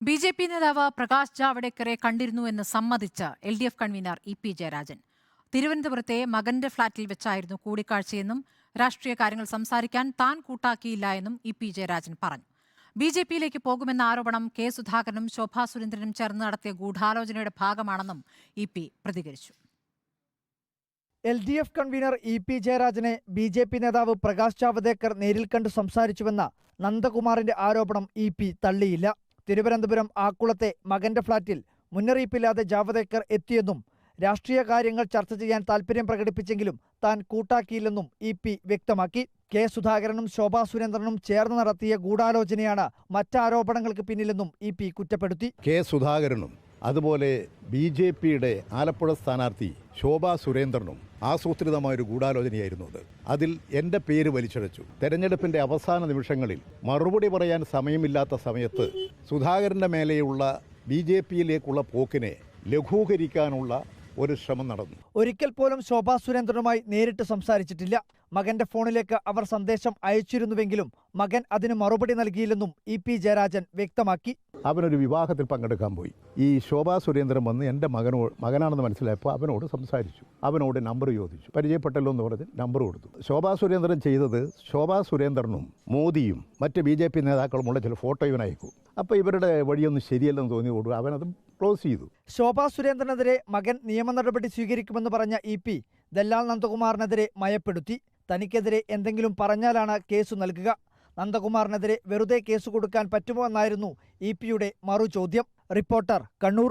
BJP. നേതാവ് Prakash ജാവ്ദേക്കറെ കണ്ടിരുന്നുവെന്ന് സമ്മതിച്ച LDF convener EP. Jayarajan. തിരുവനന്തപുരത്തെ മകന്റെ ഫ്ളാറ്റിൽ വെച്ചായിരുന്നു കൂടിക്കാഴ്ചയെന്നും രാഷ്ട്രീയ കാര്യങ്ങൾ സംസാരിക്കാൻ താൻ കൂട്ടാക്കിയില്ല എന്നും ഇ.പി. ജയരാജൻ പറഞ്ഞു. ബി.ജെ.പിയിലേക്ക് പോകുമെന്ന ആരോപണം കെ. സുധാകരനും ശോഭാ സുരേന്ദ്രനും ചേർന്ന് നടത്തിയ ഗൂഢാലോചനയുടെ ഭാഗമാണെന്നും ഇ.പി. പ്രതികരിച്ചു. LDF convener E P. ജയരാജനെ ബി.ജെ.പി. നേതാവ് പ്രകാശ് ജാവ്ദേക്കർ നേരിൽ കണ്ട് സംസാരിച്ചുവെന്ന നന്ദകുമാറിന്റെ ആരോപണം ഇ.പി. തള്ളിയില്ല. തിരുവനന്തപുരം ആക്കുളത്തെ മകന്റെ ഫ്ളാറ്റിൽ മുന്നറിയിപ്പില്ലാതെ ജാവ്ദേക്കർ എത്തിയെന്നും രാഷ്ട്രീയ കാര്യങ്ങൾ ചർച്ച ചെയ്യാൻ താൽപര്യം പ്രകടിപ്പിച്ചെങ്കിലും താൻ കൂട്ടാക്കിയില്ലെന്നും ഇ.പി. വ്യക്തമാക്കി. കെ. സുധാകരനും ശോഭാ സുരേന്ദ്രനും ചേർന്ന് നടത്തിയ ഗൂഢാലോചനയാണ് മറ്റാരോപണങ്ങൾക്ക് പിന്നിലെന്നും ഇ.പി. കുറ്റപ്പെടുത്തി. കെ. സുധാകരനും അതുപോലെ ബി.ജെ.പിയുടെ ആലപ്പുഴ സ്ഥാനാർത്ഥി ശോഭാ സുരേന്ദ്രനും ആസൂത്രിതമായൊരു ഗൂഢാലോചനയായിരുന്നു അത്. അതിൽ എൻ്റെ പേര് വലിച്ചഴച്ചു. തെരഞ്ഞെടുപ്പിൻ്റെ അവസാന നിമിഷങ്ങളിൽ മറുപടി പറയാൻ സമയമില്ലാത്ത സമയത്ത് സുധാകരൻ്റെ മേലെയുള്ള ബി.ജെ.പിയിലേക്കുള്ള പോക്കിനെ ലഘൂകരിക്കാനുള്ള ഒരു ശ്രമം നടന്നു. ഒരിക്കൽ പോലും ശോഭാ സുരേന്ദ്രനുമായി നേരിട്ട് സംസാരിച്ചിട്ടില്ല. മകന്റെ ഫോണിലേക്ക് അവർ സന്ദേശം അയച്ചിരുന്നുവെങ്കിലും മകൻ അതിന് മറുപടി നൽകിയില്ലെന്നും ഇ.പി. ജയരാജൻ വ്യക്തമാക്കി. അവനൊരു വിവാഹത്തിൽ പങ്കെടുക്കാൻ പോയി. ഈ ശോഭാ സുരേന്ദ്രൻ വന്ന് എൻ്റെ മകനാണെന്ന് മനസ്സിലായപ്പോൾ അവനോട് സംസാരിച്ചു. അവനോട് നമ്പർ ചോദിച്ചു. പരിചയപ്പെട്ടല്ലോ എന്ന് പറഞ്ഞ് നമ്പർ കൊടുത്തു. ശോഭാ സുരേന്ദ്രൻ ചെയ്തത് ശോഭാ സുരേന്ദ്രനും മോദിയും മറ്റ് ബി.ജെ.പി. നേതാക്കളുമുള്ള ചില ഫോട്ടോ ഇവനയക്കും. അപ്പോൾ ഇവരുടെ വഴിയൊന്നും ശരിയല്ലെന്ന് തോന്നിയോടും അവനത് ക്ലോസ് ചെയ്തു. ശോഭാ സുരേന്ദ്രനെതിരെ മകൻ നിയമ നടപടി സ്വീകരിക്കുമെന്ന് പറഞ്ഞ ഇ.പി. ദല്ലാൽ നന്ദകുമാറിനെതിരെ മയപ്പെടുത്തി. തനിക്കെതിരെ എന്തെങ്കിലും പറഞ്ഞാലാണ് കേസ് നൽകുക. നന്ദകുമാറിനെതിരെ വെറുതെ കേസ് കൊടുക്കാൻ പറ്റുമോ എന്നായിരുന്നു ഇ.പി.യുടെ മറുചോദ്യം. റിപ്പോർട്ടർ, കണ്ണൂർ.